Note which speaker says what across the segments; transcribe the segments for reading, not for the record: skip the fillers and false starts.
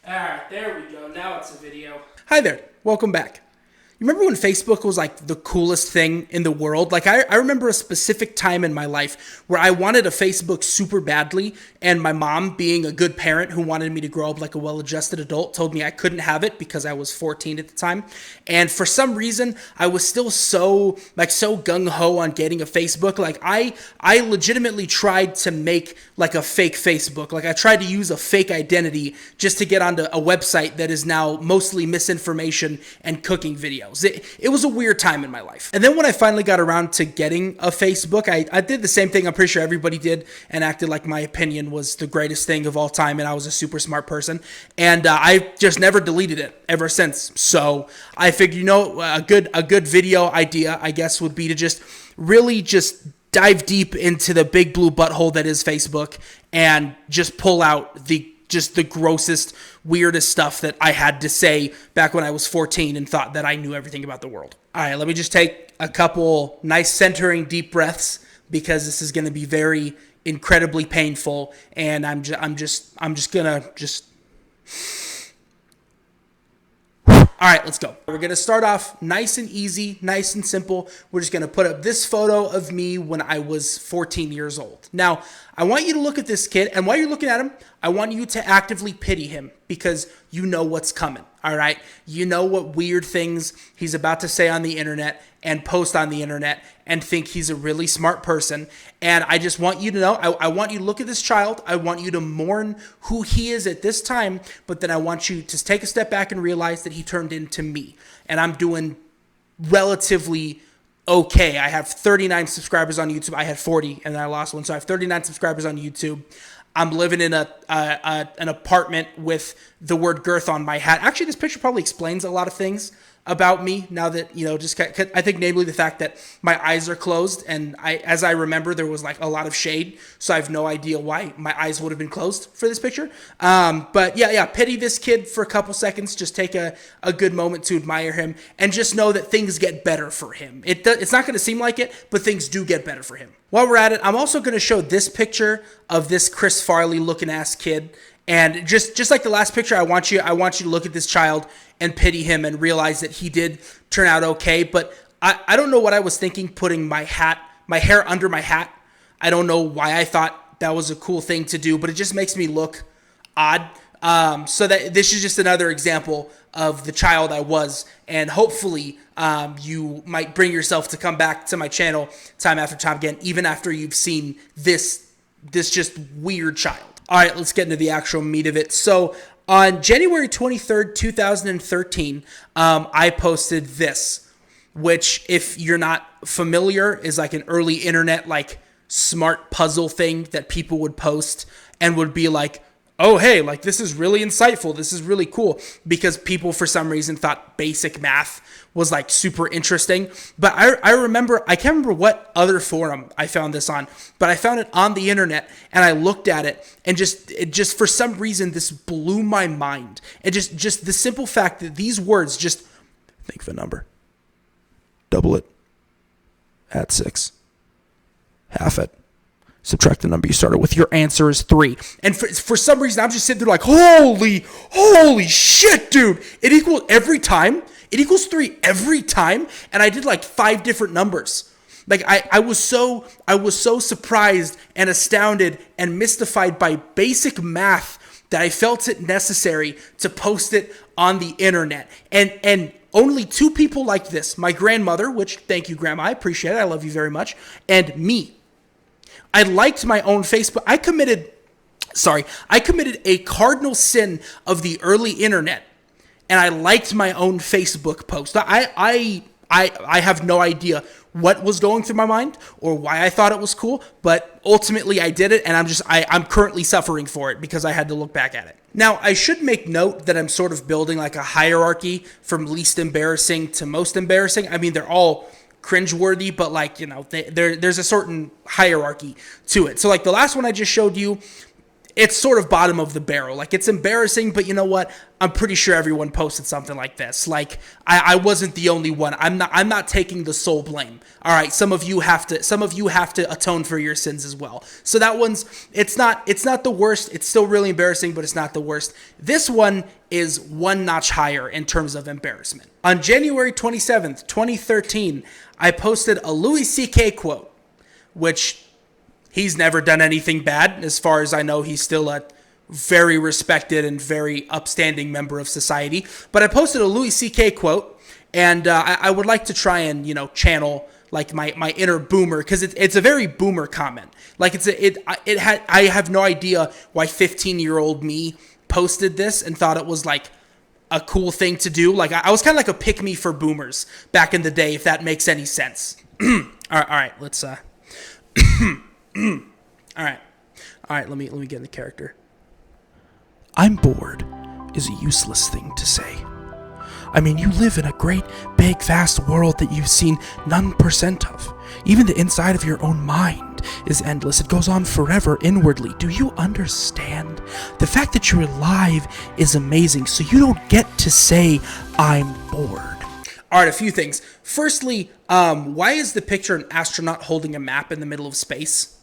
Speaker 1: Alright, there we go. Now it's a video.
Speaker 2: Hi there, welcome back. You remember when Facebook was like the coolest thing in the world? Like I remember a specific time in my life where I wanted a Facebook super badly, and my mom, being a good parent who wanted me to grow up like a well-adjusted adult, told me I couldn't have it because I was 14 at the time. And for some reason, I was still so gung-ho on getting a Facebook. Like I legitimately tried to make like a fake Facebook. Like I tried to use a fake identity just to get onto a website that is now mostly misinformation and cooking videos. It was a weird time in my life. And then when I finally got around to getting a Facebook, I did the same thing I'm pretty sure everybody did, and acted like my opinion was the greatest thing of all time and I was a super smart person. And I just never deleted it ever since. So I figured, a good video idea, I guess, would be to just really just dive deep into the big blue butthole that is Facebook and just pull out the grossest, weirdest stuff that I had to say back when I was 14 and thought that I knew everything about the world. All right, let me just take a couple nice centering deep breaths because this is going to be very incredibly painful, and I'm just gonna all right, let's go. We're going to start off nice and easy, nice and simple. We're just going to put up this photo of me when I was 14 years old. Now, I want you to look at this kid, and while you're looking at him, I want you to actively pity him because you know what's coming, all right? You know what weird things he's about to say on the internet and post on the internet and think he's a really smart person. And I just want you to know, I want you to look at this child. I want you to mourn who he is at this time, but then I want you to take a step back and realize that he turned into me. And I'm doing relatively okay. I have 39 subscribers on YouTube. I had 40 and then I lost one. So I have 39 subscribers on YouTube. I'm living in an apartment with the word girth on my hat. Actually, this picture probably explains a lot of things about me now that, I think namely the fact that my eyes are closed, and as I remember, there was like a lot of shade, so I have no idea why my eyes would have been closed for this picture. But yeah, pity this kid for a couple seconds. Just take a good moment to admire him and just know that things get better for him. It's not going to seem like it, but things do get better for him. While we're at it, I'm also going to show this picture of this Chris Farley looking ass kid. And just like the last picture, I want you to look at this child and pity him and realize that he did turn out okay. But I don't know what I was thinking putting my hair under my hat. I don't know why I thought that was a cool thing to do, but it just makes me look odd. So that this is just another example of the child I was, and hopefully you might bring yourself to come back to my channel time after time again, even after you've seen this just weird child. All right, let's get into the actual meat of it. So on January 23rd, 2013, I posted this, which, if you're not familiar, is like an early internet like smart puzzle thing that people would post and would be like, oh, hey, like this is really insightful. This is really cool, because people for some reason thought basic math was like super interesting. But I can't remember what other forum I found this on, but I found it on the internet and I looked at it, and it just for some reason, this blew my mind. And just the simple fact that these words, just think of a number, double it, add 6, half it, subtract the number you started with. Your answer is 3. And for some reason, I'm just sitting there like, holy shit, dude. It equals every time. It equals 3 every time. And I did like 5 different numbers. Like I was so surprised and astounded and mystified by basic math that I felt it necessary to post it on the internet. And only 2 people like this, my grandmother, which, thank you, Grandma, I appreciate it, I love you very much, and me. I liked my own Facebook. I committed a cardinal sin of the early internet, and I liked my own Facebook post. I have no idea what was going through my mind or why I thought it was cool, but ultimately I did it, and I'm currently suffering for it because I had to look back at it. Now, I should make note that I'm sort of building like a hierarchy from least embarrassing to most embarrassing. I mean, they're all cringeworthy, but there's a certain hierarchy to it. So like the last one I just showed you, it's sort of bottom of the barrel. Like, it's embarrassing, but you know what? I'm pretty sure everyone posted something like this. Like, I wasn't the only one. I'm not taking the sole blame. All right, some of you have to atone for your sins as well. So that one's it's not the worst. It's still really embarrassing, but it's not the worst. This one is one notch higher in terms of embarrassment. On January 27th, 2013, I posted a Louis C.K. quote, which he's never done anything bad. As far as I know, he's still a very respected and very upstanding member of society. But I posted a Louis C.K. quote, and I would like to try and, channel like my inner boomer, because it's a very boomer comment. Like, I have no idea why 15-year-old me posted this and thought it was like a cool thing to do. Like, I was kind of like a pick-me for boomers back in the day, if that makes any sense. all right, let's all right, let me get in the character. I'm bored is a useless thing to say. I mean, you live in a great, big, vast world that you've seen none percent of. Even the inside of your own mind is endless. It goes on forever inwardly. Do you understand? The fact that you're alive is amazing, so you don't get to say, I'm bored. All right, a few things. Firstly, why is the picture an astronaut holding a map in the middle of space?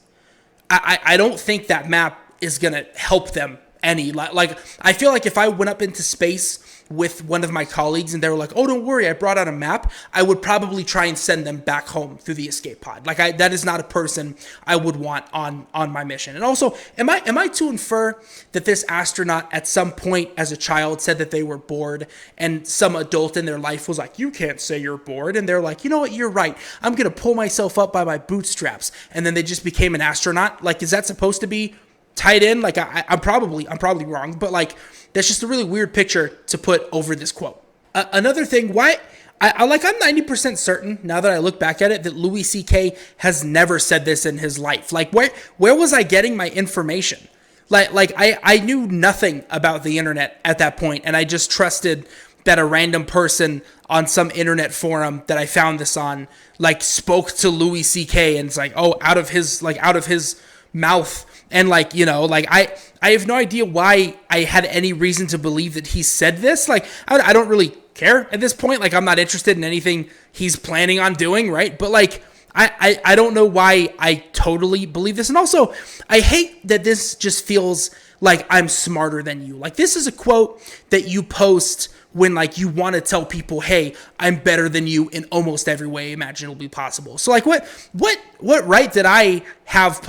Speaker 2: I don't think that map is going to help them any. Like, I feel like if I went up into space with one of my colleagues and they were like, oh, don't worry, I brought out a map, I would probably try and send them back home through the escape pod. Like, that is not a person I would want on my mission. And also, am I to infer that this astronaut at some point as a child said that they were bored, and some adult in their life was like, you can't say you're bored, and they're like, you know what, you're right, I'm gonna pull myself up by my bootstraps, and then they just became an astronaut? Like, is that supposed to be tied in? Like, I'm probably wrong, but like, that's just a really weird picture to put over this quote. Another thing, why I'm 90% certain now that I look back at it that Louis C.K. has never said this in his life. Like, where was I getting my information? Like I knew nothing about the internet at that point, and I just trusted that a random person on some internet forum that I found this on, like, spoke to Louis C.K. and it's like, oh, out of his mouth. And like, I have no idea why I had any reason to believe that he said this. Like, I don't really care at this point. Like, I'm not interested in anything he's planning on doing, right? But like, I don't know why I totally believe this. And also, I hate that this just feels like I'm smarter than you. Like, this is a quote that you post when, like, you want to tell people, hey, I'm better than you in almost every way imaginably possible. So like, what right did I have?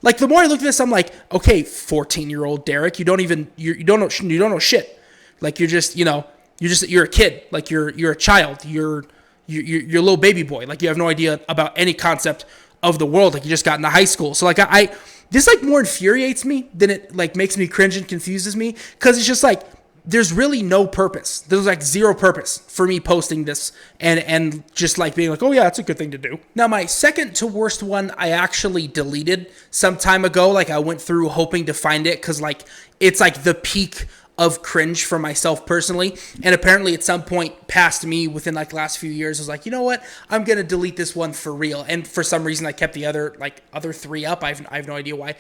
Speaker 2: Like, the more I look at this, I'm like, okay, 14-year-old Derek, you don't know shit. Like, you're a kid. Like, you're a child. You're a little baby boy. Like, you have no idea about any concept of the world. Like, you just got into high school. So like, this like more infuriates me than it like makes me cringe and confuses me, because it's just like, there's really no purpose. There's like zero purpose for me posting this and just like being like, oh yeah, that's a good thing to do. Now, my second to worst one, I actually deleted some time ago. Like, I went through hoping to find it, because like, it's like the peak of cringe for myself personally. And apparently at some point past me within like the last few years, I was like, you know what? I'm going to delete this one for real. And for some reason I kept the other three up. I have no idea why.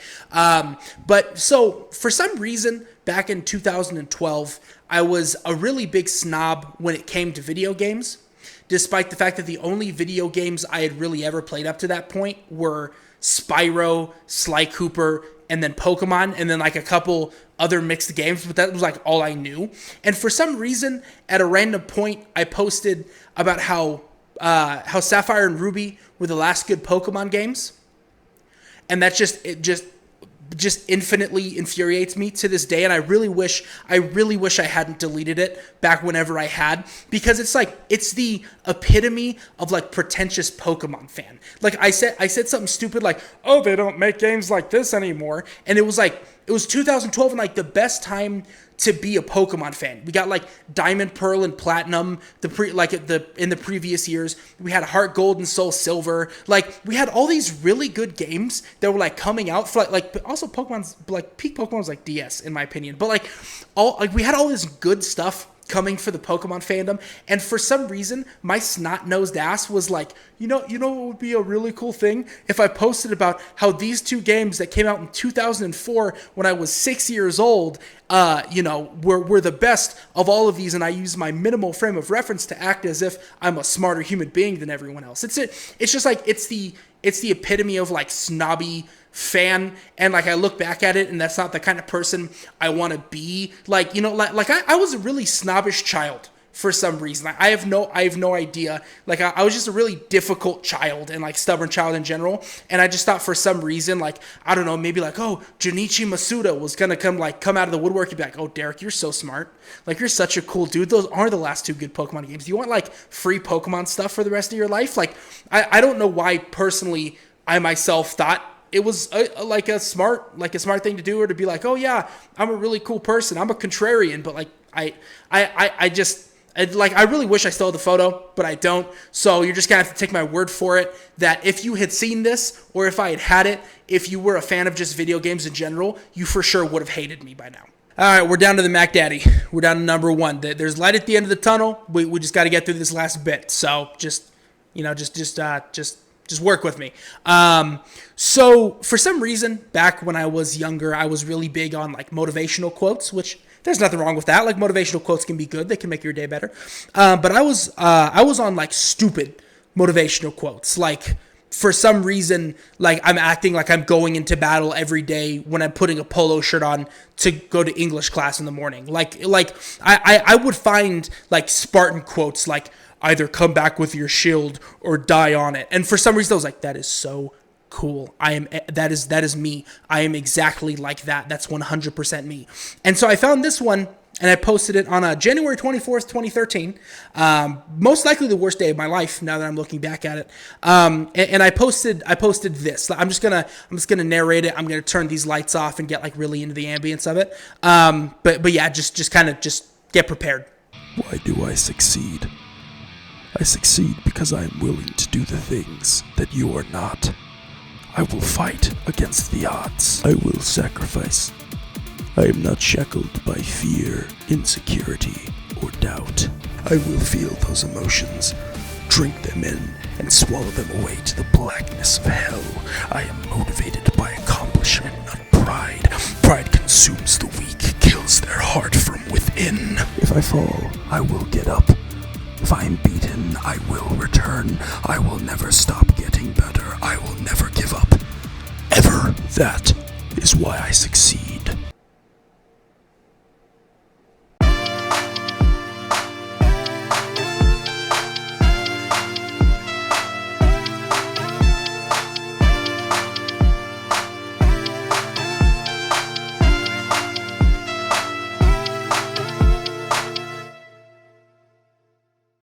Speaker 2: But so for some reason back in 2012, I was a really big snob when it came to video games, despite the fact that the only video games I had really ever played up to that point were Spyro, Sly Cooper, and then Pokemon, and then like a couple other mixed games, but that was like all I knew. And for some reason, at a random point, I posted about how Sapphire and Ruby were the last good Pokemon games, and that's just infinitely infuriates me to this day. And I really wish I hadn't deleted it back whenever I had, because it's the epitome of like pretentious Pokemon fan. Like, I said something stupid like, oh, they don't make games like this anymore. And it was 2012, and like the best time to be a Pokemon fan. We got like Diamond, Pearl, and Platinum. In the previous years, we had Heart Gold and Soul Silver. Like, we had all these really good games that were like coming out for like also Pokemon's like peak Pokemon was like DS in my opinion. But like we had all this good stuff coming for the Pokemon fandom. And for some reason, my snot-nosed ass was like, you know what would be a really cool thing? If I posted about how these two games that came out in 2004 when I was 6 years old, were the best of all of these, and I use my minimal frame of reference to act as if I'm a smarter human being than everyone else. It's just like, it's the epitome of like snobby fan, and like I look back at it, and that's not the kind of person I want to be. Like, I was a really snobbish child for some reason. I have no idea. Like I was just a really difficult child and like stubborn child in general. And I just thought for some reason, like, I don't know, maybe like, oh, Junichi Masuda was going to come out of the woodwork and be like, oh, Derek, you're so smart. Like, you're such a cool dude. Those are the last two good Pokemon games. Do you want like free Pokemon stuff for the rest of your life? Like, I don't know why personally I myself thought it was a smart thing to do, or to be like, oh yeah, I'm a really cool person. I'm a contrarian, but like, I really wish I still had the photo, but I don't. So you're just going to have to take my word for it that if you had seen this, or if I had it, if you were a fan of just video games in general, you for sure would have hated me by now. All right, we're down to the Mac Daddy. We're down to number one. There's light at the end of the tunnel. We just got to get through this last bit. So just work with me. So for some reason, back when I was younger, I was really big on like motivational quotes, which there's nothing wrong with that. Like, motivational quotes can be good. They can make your day better. But I was on like stupid motivational quotes. Like, for some reason, like I'm acting like I'm going into battle every day when I'm putting a polo shirt on to go to English class in the morning. Like I would find like Spartan quotes like, either come back with your shield or die on it. And for some reason I was like, that is so cool. That is me. I am exactly like that. That's 100% me. And so I found this one and I posted it on January 24th, 2013. Most likely the worst day of my life now that I'm looking back at it. And I posted this. I'm just gonna narrate it. I'm gonna turn these lights off and get like really into the ambience of it. But yeah, just get prepared.
Speaker 3: Why do I succeed? I succeed because I am willing to do the things that you are not. I will fight against the odds. I will sacrifice. I am not shackled by fear, insecurity, or doubt. I will feel those emotions, drink them in, and swallow them away to the blackness of hell. I am motivated by accomplishment, not pride. Pride consumes the weak, kills their heart from within. If I fall, I will get up. If I am beaten, I will return. I will never stop getting better. I will never give up. Ever. That is why I succeed.